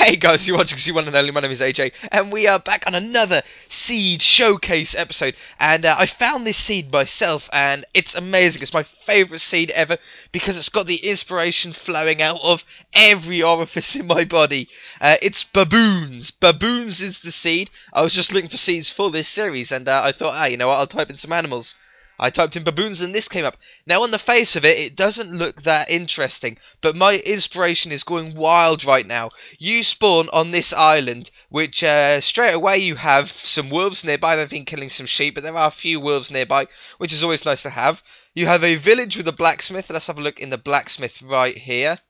Hey guys, you're watching See One and Only. My name is AJ, and we are back on another seed showcase episode. And I found this seed myself, and it's amazing. It's my favourite seed ever because it's got the inspiration flowing out of every orifice in my body. It's baboons. Baboons is the seed. I was just looking for seeds for this series, and I thought, you know what? I'll type in some animals. I typed in baboons and this came up. Now on the face of it, it doesn't look that interesting, but my inspiration is going wild right now. You spawn on this island, which straight away you have some wolves nearby. They've been killing some sheep, but there are a few wolves nearby, which is always nice to have. You have a village with a blacksmith. Let's have a look in the blacksmith right here.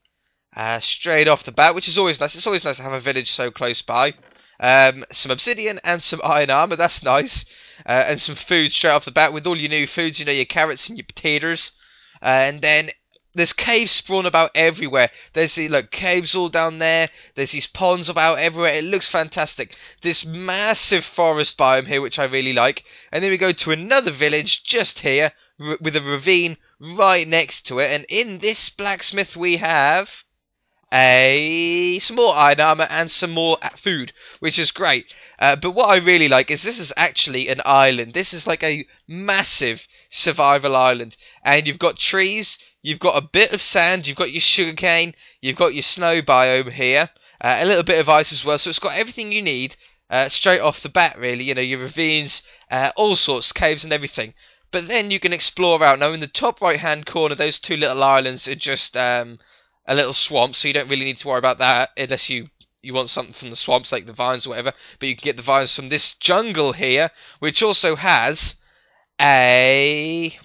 Straight off the bat, which is always nice. It's always nice to have a village so close by. Some obsidian and some iron armor, that's nice. And some food straight off the bat with all your new foods, you know, your carrots and your potatoes. And then there's caves spawn about everywhere. There's the caves all down there. There's these ponds about everywhere. It looks fantastic. This massive forest biome here, which I really like. And then we go to another village just here with a ravine right next to it. And in this blacksmith we have some more iron armor and some more food, which is great. But what I really like is this is actually an island. This is like a massive survival island, and you've got trees, you've got a bit of sand, you've got your sugarcane, you've got your snow biome here, a little bit of ice as well. So it's got everything you need straight off the bat, really. You know, your ravines, all sorts, caves and everything. But then you can explore out. Now in the top right hand corner, those two little islands are just a little swamp, so you don't really need to worry about that unless you want something from the swamps, like the vines or whatever. But you can get the vines from this jungle here, which also has a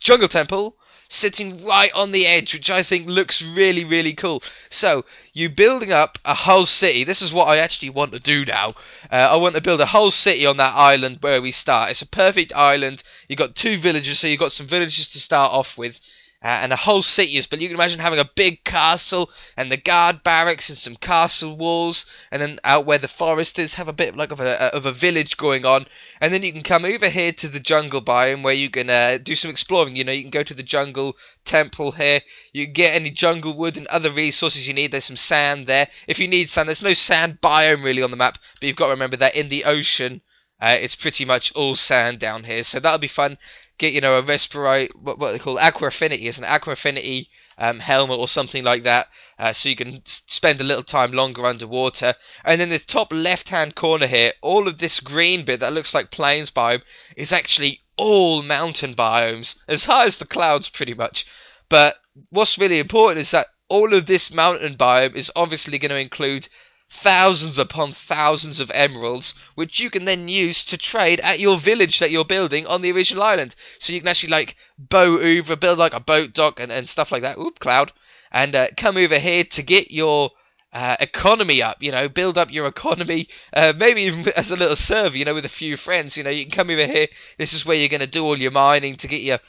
jungle temple sitting right on the edge, which I think looks really, really cool. So, you building up a whole city. This is what I actually want to do now. I want to build a whole city on that island where we start. It's a perfect island. You've got two villages, so you've got some villages to start off with. And a whole city is built. You can imagine having a big castle and the guard barracks and some castle walls, and then out where the forest is, have a bit of a village going on. And then you can come over here to the jungle biome where you can do some exploring. You know, you can go to the jungle temple here. You can get any jungle wood and other resources you need. There's some sand there. If you need sand, there's no sand biome really on the map, but you've got to remember that in the ocean, it's pretty much all sand down here. So that'll be fun. Get, you know, a respirate, what they call aqua affinity, is an aqua affinity helmet or something like that, so you can spend a little time longer underwater. And then the top left hand corner here, all of this green bit that looks like plains biome is actually all mountain biomes, as high as the clouds pretty much. But what's really important is that all of this mountain biome is obviously going to include thousands upon thousands of emeralds, which you can then use to trade at your village that you're building on the original island. So you can actually boat over, build like a boat dock and stuff like that. Oop, cloud. And come over here to get your economy up, you know, build up your economy, maybe even as a little server, you know, with a few friends. You know, you can come over here. This is where you're going to do all your mining to get your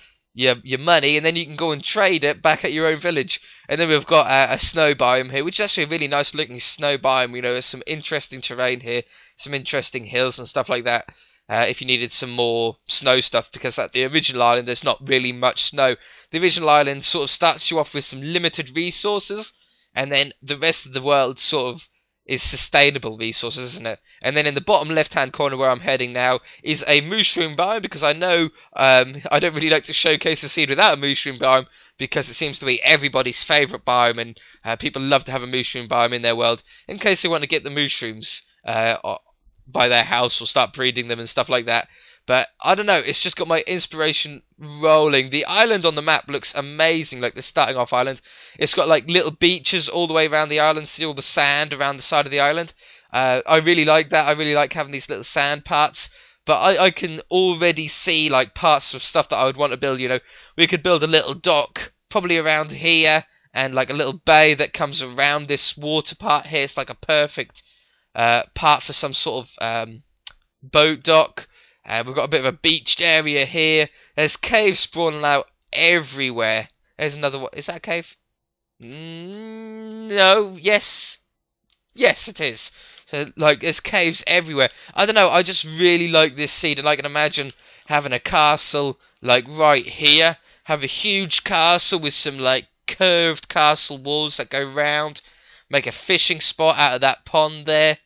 money, and then you can go and trade it back at your own village. And then we've got a snow biome here, which is actually a really nice looking snow biome. You know, there's some interesting terrain here, some interesting hills and stuff like that. If you needed some more snow stuff, because at the original island there's not really much snow. The original island sort of starts you off with some limited resources, and then the rest of the world sort of is sustainable resources, isn't it? And then in the bottom left hand corner where I'm heading now is a mushroom biome, because I know I don't really like to showcase a seed without a mushroom biome, because it seems to be everybody's favourite biome, and people love to have a mushroom biome in their world in case they want to get the mushrooms by their house or start breeding them and stuff like that. But I don't know, it's just got my inspiration rolling. The island on the map looks amazing, like the starting off island. It's got like little beaches all the way around the island, see all the sand around the side of the island. I really like that. I really like having these little sand parts. But I can already see like parts of stuff that I would want to build, you know. We could build a little dock, probably around here, and like a little bay that comes around this water part here. It's like a perfect part for some sort of boat dock. We've got a bit of a beached area here. There's caves spawning out everywhere. There's another one. Is that a cave? No. Yes. Yes, it is. So, there's caves everywhere. I don't know. I just really like this seed. And I can imagine having a castle, right here. Have a huge castle with some, curved castle walls that go round. Make a fishing spot out of that pond there.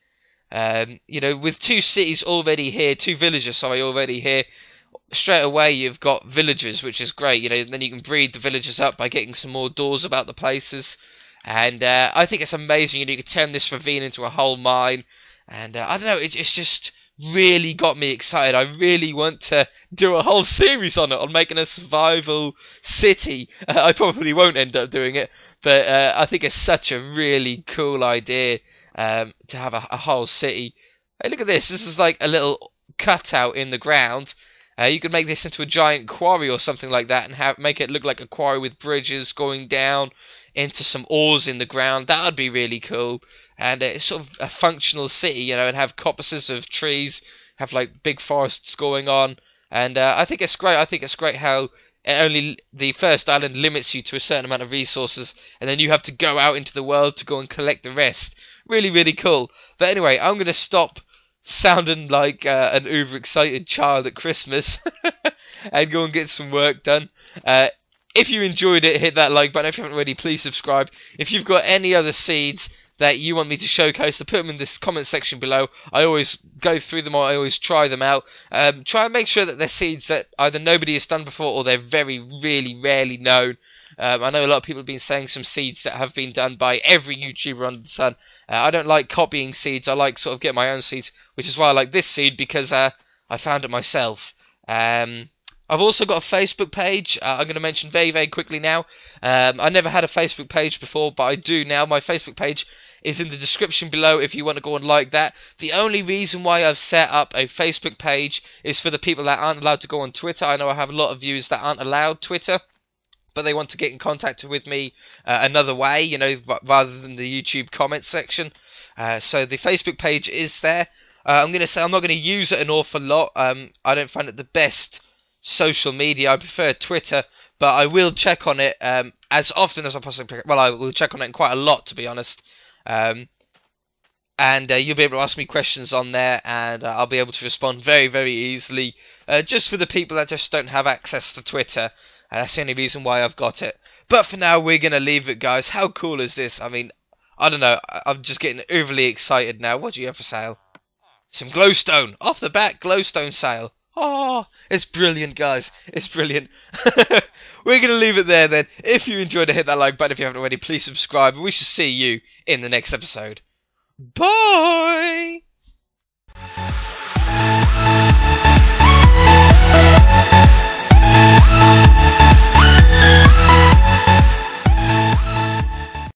You know, with two cities already here, two villages, sorry, already here, straight away you've got villagers, which is great. You know, then you can breed the villagers up by getting some more doors about the places. And I think it's amazing. You know, you can turn this ravine into a whole mine. And I don't know, it's just really got me excited. I really want to do a whole series on it, on making a survival city. I probably won't end up doing it, but I think it's such a really cool idea to have a whole city. Hey, look at this. This is like a little cutout in the ground. You could make this into a giant quarry or something like that, and make it look like a quarry with bridges going down into some ores in the ground. That would be really cool. And it's sort of a functional city, you know, and have coppices of trees, have like big forests going on. And I think it's great. I think it's great how only the first island limits you to a certain amount of resources, and then you have to go out into the world to go and collect the rest. Really, really cool. But anyway, I'm going to stop sounding like an overexcited child at Christmas and go and get some work done. If you enjoyed it, hit that like button. If you haven't already, please subscribe. If you've got any other seeds that you want me to showcase, to put them in this comment section below. I always go through them, or I always try them out. Try and make sure that they're seeds that either nobody has done before, or they're very, really rarely known. I know a lot of people have been saying some seeds that have been done by every YouTuber under the sun. I don't like copying seeds. I like sort of getting my own seeds, which is why I like this seed, because I found it myself. I've also got a Facebook page. I'm going to mention very, very quickly now. I never had a Facebook page before, but I do now. My Facebook page is in the description below if you want to go and like that. The only reason why I've set up a Facebook page is for the people that aren't allowed to go on Twitter. I know I have a lot of viewers that aren't allowed Twitter, but they want to get in contact with me another way, you know, rather than the YouTube comment section. So the Facebook page is there. I'm going to say I'm not going to use it an awful lot. I don't find it the best social media. I prefer Twitter, but I will check on it as often as I possibly can. Well, I will check on it quite a lot, to be honest. And you'll be able to ask me questions on there, and I'll be able to respond very, very easily. Just for the people that just don't have access to Twitter. That's the only reason why I've got it. But for now, we're going to leave it, guys. How cool is this? I mean, I don't know. I'm just getting overly excited now. What do you have for sale? Some glowstone. Off the bat, glowstone sale. Oh, it's brilliant, guys. It's brilliant. We're going to leave it there then. If you enjoyed it, hit that like button. If you haven't already, please subscribe. And we shall see you in the next episode. Bye!